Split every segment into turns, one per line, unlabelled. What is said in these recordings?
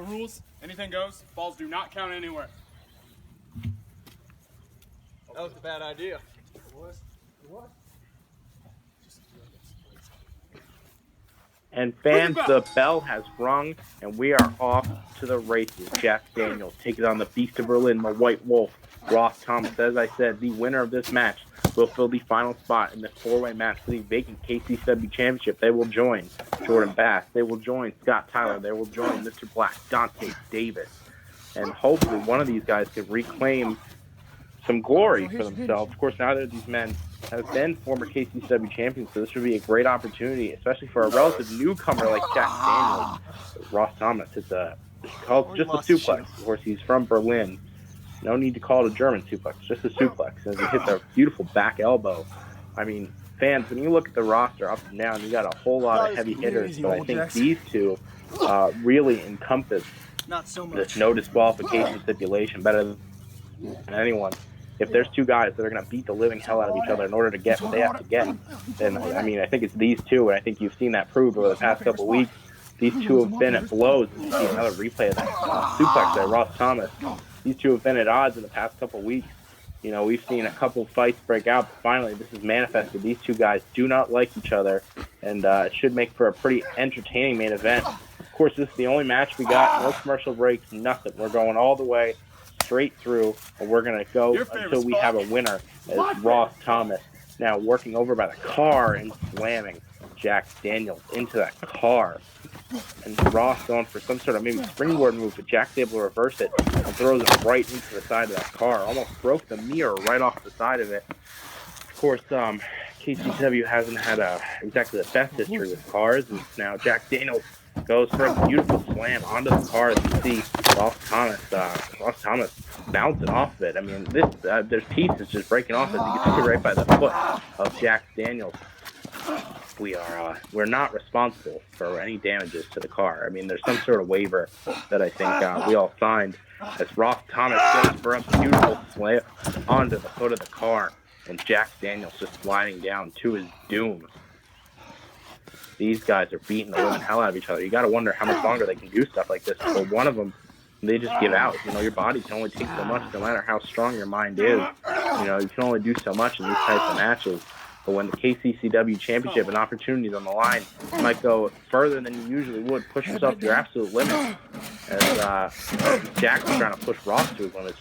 rules. Anything goes. Balls do not count anywhere.
That was a bad idea.
It was.
And fans, the bell has rung, and we are off to the races. Jack Daniels taking on the Beast of Berlin, the White Wolf, Ross Thomas. As I said, the winner of this match will fill the final spot in the four-way match for the vacant KCCW Championship. They will join Jordan Bass. They will join Scott Tyler. They will join Mr. Black, Dante Davis. And hopefully one of these guys can reclaim some glory for themselves. Of course, neither of these men have been former KCCW champions, so this would be a great opportunity, especially for a relative newcomer like Jack Daniels. Ross Thomas hits called just a suplex. Of course, he's from Berlin. No need to call it a German suplex, just a suplex. And he hits a beautiful back elbow. I mean, fans, when you look at the roster up and down, you got a whole lot of heavy hitters, but I think these two really encompass this no disqualification stipulation better than anyone. If there's two guys that are going to beat the living hell out of each other in order to get what they have to get, then, I mean, I think it's these two, and I think you've seen that proved over the past couple of weeks. These two have been at blows. You see another replay of that suplex by Ross Thomas. These two have been at odds in the past couple of weeks. You know, we've seen a couple fights break out, but finally this is manifested. These two guys do not like each other, and it should make for a pretty entertaining main event. Of course, this is the only match we got. No commercial breaks, nothing. We're going all the way straight through, and we're going to go until we have a winner as Ross Thomas now working over by the car and slamming Jack Daniels into that car. And Ross going for some sort of maybe springboard move, but Jack's able to reverse it and throws it right into the side of that car. Almost broke the mirror right off the side of it. Of course, KCCW hasn't had exactly the best history with cars, and now Jack Daniels goes for a beautiful slam onto the car. As you see Ross Thomas bouncing off of it. I mean, there's pieces just breaking off as he gets hit right by the foot of Jack Daniels. We're not responsible for any damages to the car. I mean, there's some sort of waiver that I think we all signed as Ross Thomas goes for a beautiful slam onto the hood of the car, and Jack Daniels just sliding down to his doom. These guys are beating the living hell out of each other. You got to wonder how much longer they can do stuff like this. For one of them, they just give out. You know, your body can only take so much, no matter how strong your mind is. You know, you can only do so much in these types of matches. But when the KCCW Championship and opportunities on the line, you might go further than you usually would, push yourself to your absolute limit. As Jack was trying to push Ross to his limits,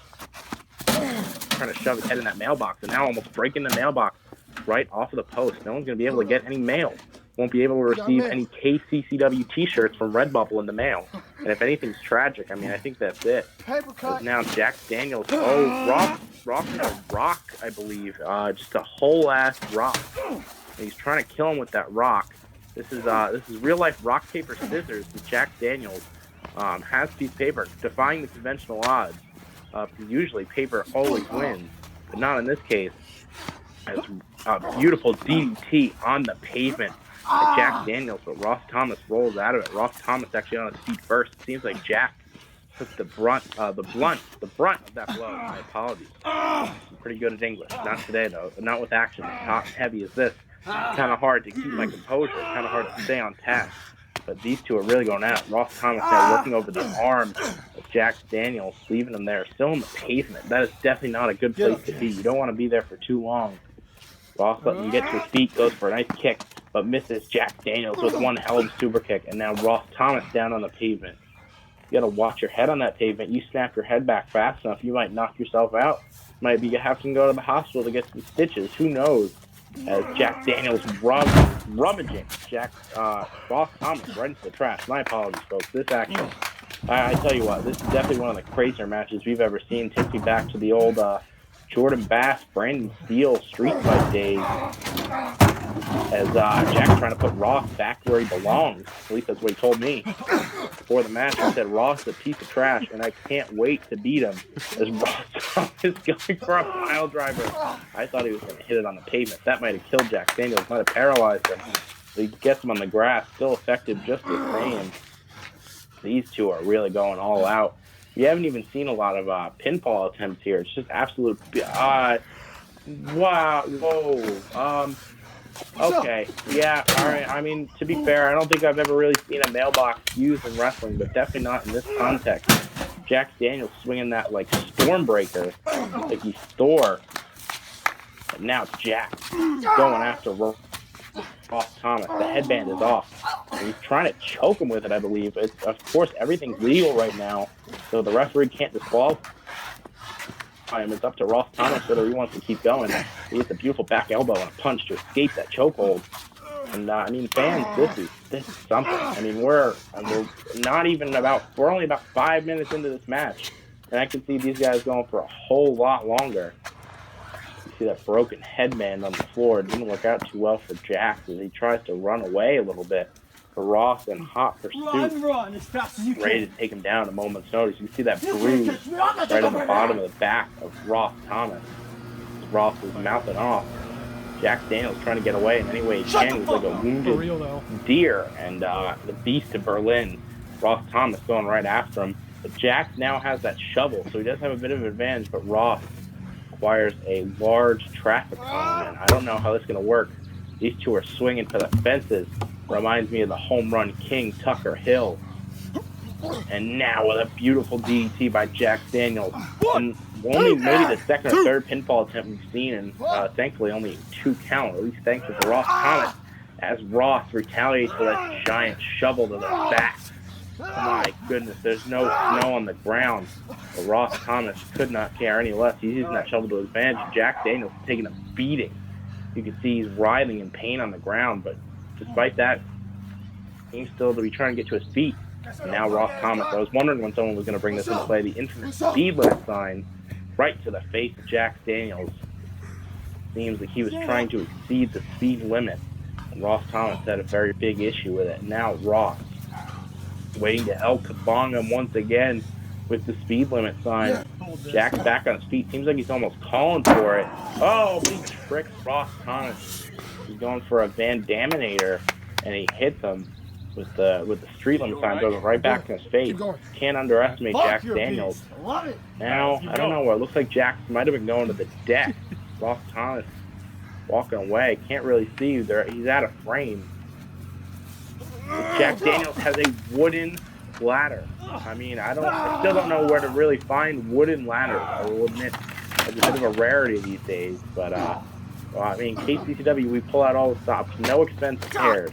trying to shove his head in that mailbox, and now almost breaking the mailbox right off of the post. No one's going to be able to get any mail. Won't be able to receive any KCCW T-shirts from Redbubble in the mail. And if anything's tragic, I mean, I think that's it. Now Jack Daniels, Ross hit a rock, I believe, just a whole ass rock. And he's trying to kill him with that rock. This is real life rock paper scissors. That Jack Daniels has piece of paper, defying the conventional odds. Usually paper always wins, but not in this case. It's a beautiful DDT on the pavement. Jack Daniels, but Ross Thomas rolls out of it. Ross Thomas actually on his feet first. It seems like Jack took the brunt of that blow. My apologies. I'm pretty good at English. Not today, though. Not with action as hot and heavy as this. It's kind of hard to keep my composure. It's kind of hard to stay on task. But these two are really going out. Ross Thomas now working over the arm of Jack Daniels, leaving him there, still on the pavement. That is definitely not a good place to be. You don't want to be there for too long. Ross letting him get to his feet, goes for a nice kick, but misses Jack Daniels with one hell of a super kick. And now Ross Thomas down on the pavement. You got to watch your head on that pavement. You snap your head back fast enough, you might knock yourself out. Might be have to go to the hospital to get some stitches. Who knows? As Jack Daniels rummaging Ross Thomas right into the trash. My apologies, folks. This action, I tell you what, this is definitely one of the crazier matches we've ever seen. Takes me back to the old Jordan Bass, Brandon Steele street fight days. As Jack's trying to put Ross back where he belongs. At least that's what he told me before the match. He said Ross is a piece of trash, and I can't wait to beat him. As Ross is going for a pile driver. I thought he was going to hit it on the pavement. That might have killed Jack Daniels, might have paralyzed him. But he gets him on the grass, still effective just the same. These two are really going all out. We haven't even seen a lot of pinfall attempts here. It's just absolute. Wow. Whoa. Okay, yeah, all right. I mean, to be fair, I don't think I've ever really seen a mailbox used in wrestling, but definitely not in this context. Jax Daniels swinging that like Stormbreaker, like he's Thor. And now it's Jax going after Ross Thomas. The headband is off. And he's trying to choke him with it, I believe. Of course, everything's legal right now, so the referee can't disqualify him. It's up to Ross Thomas whether he wants to keep going. He gets a beautiful back elbow and a punch to escape that chokehold. And I mean, fans, this is something. I mean, we're only about 5 minutes into this match, and I can see these guys going for a whole lot longer. You see that broken headband on the floor. It didn't work out too well for Jax as he tries to run away a little bit. For Ross in hot pursuit,
Run as fast as you can.
ready to take him down at a moment's notice. You see that bruise right on the bottom of the back of Ross Thomas. Ross is mouthing off. Jax Daniels trying to get away in any way he can. He's like a wounded deer. And the Beast of Berlin, Ross Thomas, going right after him. But Jax now has that shovel, so he does have a bit of an advantage. But Ross acquires a large traffic cone, and I don't know how this is going to work. These two are swinging for the fences. Reminds me of the home run king, Tucker Hill. And now with a beautiful DDT by Jax Daniels. And only maybe the second or third pinfall attempt we've seen, and thankfully only 2 count, at least thanks to Ross Thomas, as Ross retaliates for that giant shovel to the back. My goodness, there's no snow on the ground. But Ross Thomas could not care any less. He's using that shovel to his advantage. Jax Daniels is taking a beating. You can see he's writhing in pain on the ground, but despite that, he seems still to be trying to get to his feet. And now Ross Thomas, I was wondering when someone was going to bring this into play, the infamous speed limit sign right to the face of Jax Daniels. Seems like he was trying to exceed the speed limit, and Ross Thomas had a very big issue with it. And now Ross, waiting to El Kabong him once again with the speed limit sign. Jax back on his feet. Seems like he's almost calling for it. Oh, he tricks Ross Thomas. He's going for a Van Daminator, and he hits him with the street limit sign, goes right back in his face. Can't underestimate Jax Daniels. Now, I don't know. It looks like Jax might have been going to the deck. Ross Thomas walking away. Can't really see. He's out of frame. Jax Daniels has a wooden ladder. I mean, I still don't know where to really find wooden ladders. I will admit, it's a bit of a rarity these days. But well, I mean, KCCW, we pull out all the stops, no expense spared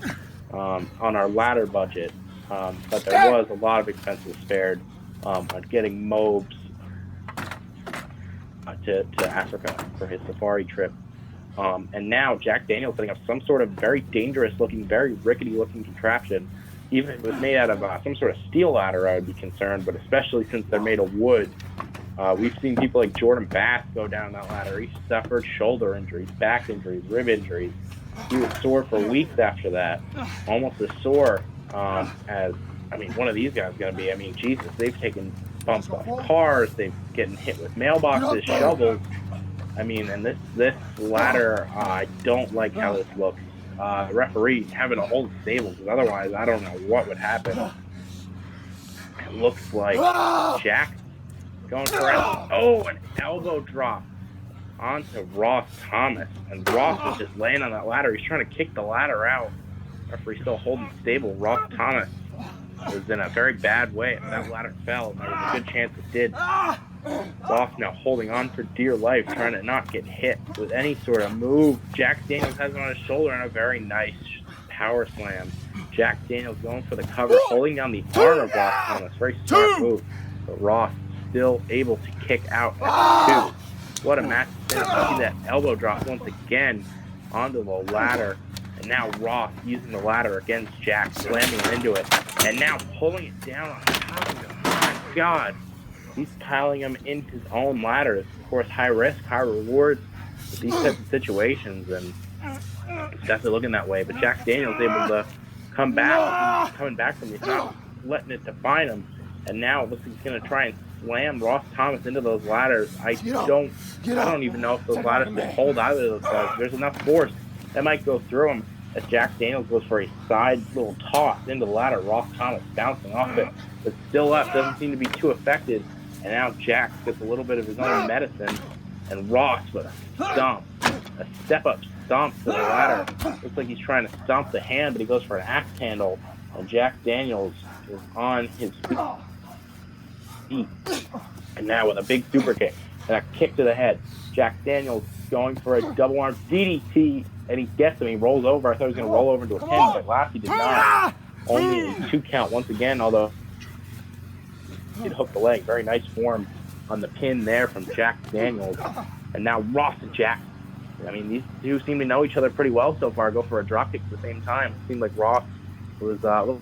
on our ladder budget. But there was a lot of expenses spared on getting Mobes to Africa for his safari trip. And now Jax Daniels setting up some sort of very dangerous-looking, very rickety-looking contraption. Even if it was made out of some sort of steel ladder, I would be concerned, but especially since they're made of wood. We've seen people like Jordan Bass go down that ladder. He suffered shoulder injuries, back injuries, rib injuries. He was sore for weeks after that. Almost as sore as, I mean, one of these guys is going to be. I mean, Jesus, they've taken bumps off cars. They've getting hit with mailboxes, shovels. I mean, and this ladder, I don't like how this looks. The referee having to hold it stable, because otherwise I don't know what would happen. It looks like Jax going for an elbow drop onto Ross Thomas. And Ross is just laying on that ladder. He's trying to kick the ladder out. Referee still holding stable. Ross Thomas was in a very bad way if that ladder fell, and there was a good chance it did. Ross now holding on for dear life, trying to not get hit with any sort of move. Jax Daniels has him on his shoulder and a very nice power slam. Jax Daniels going for the cover, holding down the arm of Ross Thomas. Very smart move. But Ross still able to kick out at 2. What a match to finish. You see that elbow drop once again onto the ladder. And now Ross using the ladder against Jax, slamming him into it. And now pulling it down on top of him. Oh my God. He's piling him into his own ladders. Of course, high risk, high rewards with these types of situations, and it's definitely looking that way. But Jax Daniels able to come back, coming back from these, not letting it define him. And now it looks like he's going to try and slam Ross Thomas into those ladders. I don't even know if those ladders can hold either of those guys. There's enough force that might go through him as Jax Daniels goes for a side little toss into the ladder. Ross Thomas bouncing off it, but still up, doesn't seem to be too affected. And now Jax gets a little bit of his own medicine, and Ross with a stomp, a step-up stomp to the ladder. Looks like he's trying to stomp the hand, but he goes for an axe handle. And Jack Daniels is on his feet. And now with a big super kick and a kick to the head, Jack Daniels going for a double arm DDT, and he gets him. He rolls over. I thought he was going to roll over into a pin, but last he did not. Only a 2 count once again, although he did hook the leg. Very nice form on the pin there from Jack Daniels. And now Ross and Jack. I mean, these two seem to know each other pretty well so far. Go for a dropkick at the same time. It seemed like Ross was a little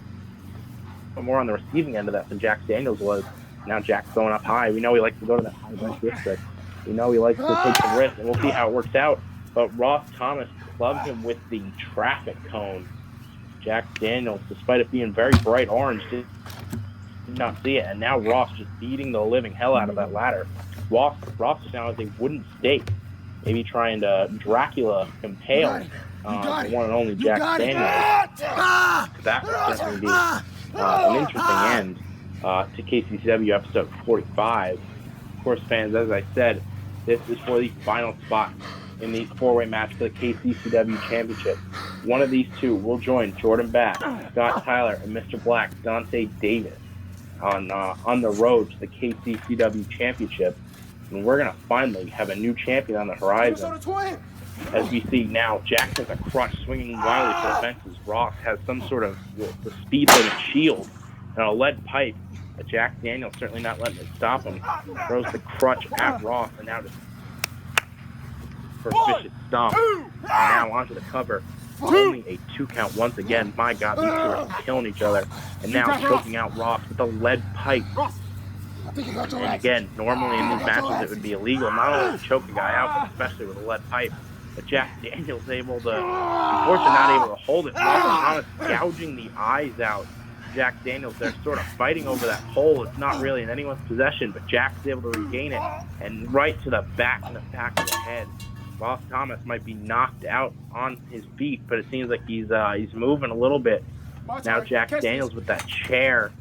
more on the receiving end of that than Jack Daniels was. Now Jack's going up high. We know he likes to go to that high bench district. We know he likes to take some risks, and we'll see how it works out. But Ross Thomas clubbed him with the traffic cone. Jack Daniels, despite it being very bright orange, did not see it. And now Ross just beating the living hell out of that ladder. Ross now has a wooden stake, maybe trying to Dracula impale the one and only Jack Daniels. That would certainly be an interesting end to KCCW episode 45. Of course, fans, as I said, this is for the final spot in the 4-way match for the KCCW Championship. One of these two will join Jordan Bass, Scott Tyler, and Mr. Black, Dante Davis, on the road to the KCCW Championship. And we're going to finally have a new champion on the horizon. As we see now, Jack has a crutch swinging wildly for the fences. Ross has some sort of the speed limit shield and a lead pipe. But Jack Daniels certainly not letting it stop him. Throws the crutch at Ross, and now just for a vicious stomp. And now onto the cover. Only a 2 count once again. My God, these two are killing each other. And now choking out Ross with a lead pipe. And again, normally in these matches it would be illegal not only to choke a guy out, but especially with a lead pipe. But Jack Daniels able to, unfortunately not able to hold it. Ross Thomas gouging the eyes out. Jack Daniels, they're sort of fighting over that hole. It's not really in anyone's possession, but Jack's able to regain it. And right to the back of the head. Ross Thomas might be knocked out on his feet, but it seems like he's moving a little bit. Now Jack Daniels with that chair.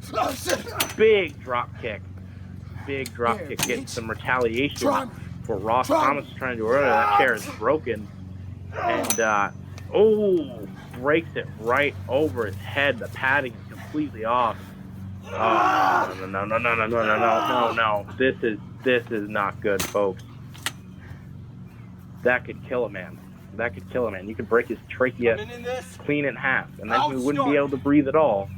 Big drop kick. Getting some retaliation for Ross Thomas trying to do earlier. That chair is broken. And, breaks it right over his head. The padding is completely off. No. This is not good, folks. That could kill a man. You could break his trachea clean in half, and then he wouldn't be able to breathe at all.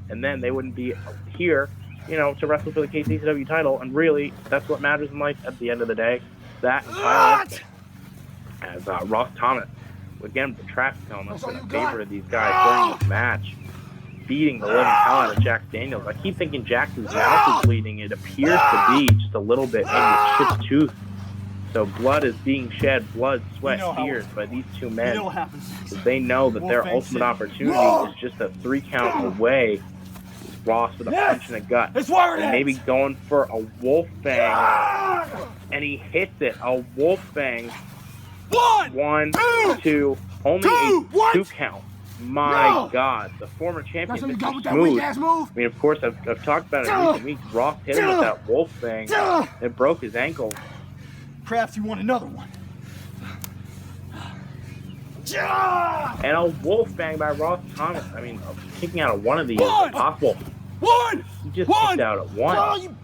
And then they wouldn't be here, to wrestle for the KCCW title. And really, that's what matters in life at the end of the day. That title, as Ross Thomas, again, with the traffic cone, that's been a favorite of these guys during this match, beating the living hell out of Jack Daniels. I keep thinking Jackson's mouth is bleeding. It appears to be just a little bit, maybe a chipped tooth. So blood is being shed, blood, sweat, tears by these two men. They know that their ultimate opportunity is just a 3 count away. Ross with a punch in the gut. And maybe going for a wolf fang. And he hits it. A wolf fang. 1, 2, only a 2 count. My God, the former champion, Mr. Smooth. I mean, of course, I've talked about it in recent weeks. Ross hit him with that wolf fang. It broke his ankle.
Perhaps you want another one.
And a wolf bang by Ross Thomas. I mean, kicking out of one of these is impossible. He just kicked out at 1.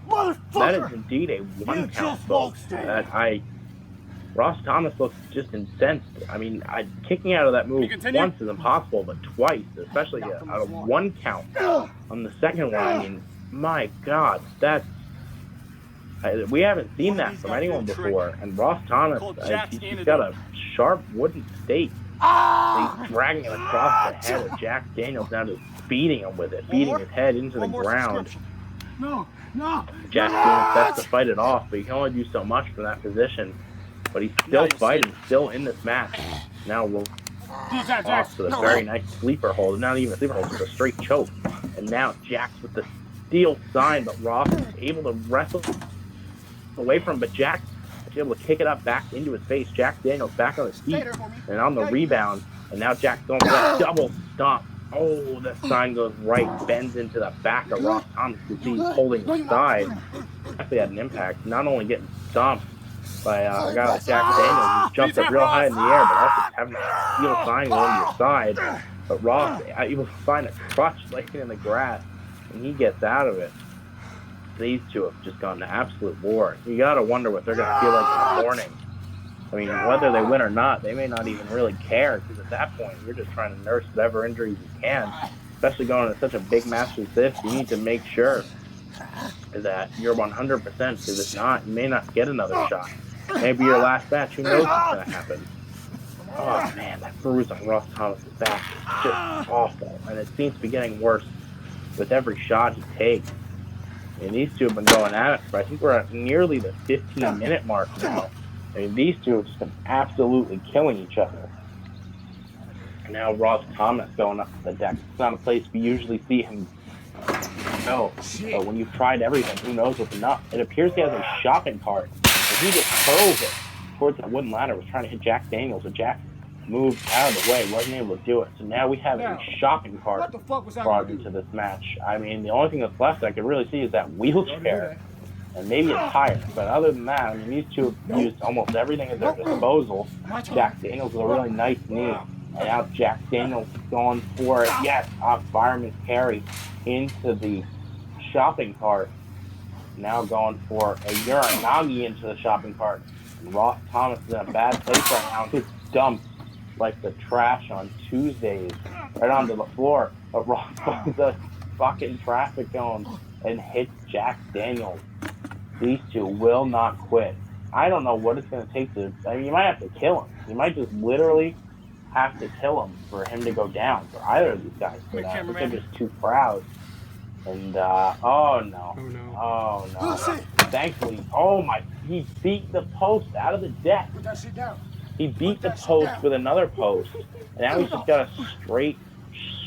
That is indeed a 1 count, folks. Ross Thomas looks just incensed. I mean, kicking out of that move once is impossible, but twice, especially out of 1 count on the second one. I mean, my God, we haven't seen that from anyone before. And Ross Thomas, he's got a sharp wooden stake. He's dragging it across the head of Jack Daniels, now just beating him with it, beating his head into the ground. Jack Daniels has to fight it off, but he can only do so much from that position. But he's still fighting, still in this match. Now we'll off to the very nice sleeper hold. Not even a sleeper hold, just a straight choke. And now Jack's with the steel sign, but Ross is able to wrestle away from him. But Jack is able to kick it up back into his face. Jack Daniels back on his feet and on the rebound. And now Jack's going for that double stomp. Oh, the sign goes right, bends into the back of Ross Thomas. You see he's holding the side. Actually had an impact, not only getting stomped by a guy like Jax Daniels, who jumped up real high in the air, but also having a steel triangle on your side. But Ross able to find a crutch laying in the grass, and he gets out of it. These two have just gone to absolute war. You got to wonder what they're going to feel like in the morning. I mean, whether they win or not, they may not even really care, because at that point, you're just trying to nurse whatever injuries you can. Especially going into such a big match as this, you need to make sure that you're 100%, because if not, you may not get another shot. Maybe your last match, who knows what's going to happen. Oh, man, that bruise on Ross Thomas' back is just awful, and it seems to be getting worse with every shot he takes. And these two have been going at it for, I think we're at nearly the 15-minute mark now. I mean, these two have just been absolutely killing each other. And now Ross Thomas going up to the deck. It's not a place we usually see him go. But when you've tried everything, who knows what's enough? It appears he has a shopping cart. And he just hurls it towards that wooden ladder. Was trying to hit Jax Daniels, but Jax moved out of the way, wasn't able to do it. So now we have a shopping cart brought into this match. I mean, the only thing that's left I could really see is that wheelchair and maybe a tire. But other than that, I mean, these two have used almost everything at their disposal. Jax Daniels with a really nice knee. And now Jax Daniels going for it. Yes, off fireman's carry into the shopping cart. Now going for a Uranagi into the shopping cart. And Ross Thomas is in a bad place right now. He's dumped like the trash on Tuesdays right onto the floor. But Ross finds a fucking traffic cone and hits Jax Daniels. These two will not quit. I don't know what it's going to take to... I mean, you might have to kill him. You might just literally have to kill him for him to go down, for either of these guys. But I think they're just too proud. And, oh no. Oh no. Thankfully, he beat the post out of the deck. He beat the post with another post. And now he's just got a straight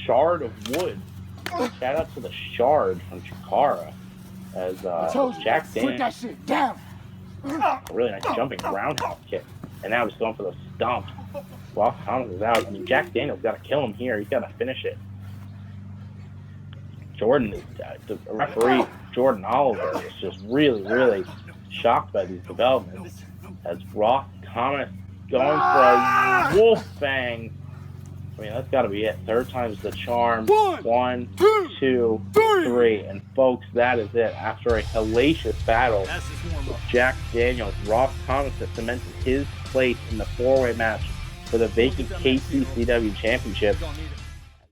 shard of wood. Shout out to the shard from Chikara. As Jax Daniels, a really nice jumping roundhouse kick, and now he's going for the stomp. Ross Thomas is out. I mean, Jax Daniels got to kill him here. He's got to finish it. Jordan is the referee. Jordan Oliver is just really, really shocked by these developments. As Ross Thomas going for a wolf fang. I mean, that's got to be it. Third time's the charm. 1, 2, 3. And folks, that is it. After a hellacious battle with Jax Daniels, Ross Thomas has cemented his place in the four-way match for the vacant KCCW championship.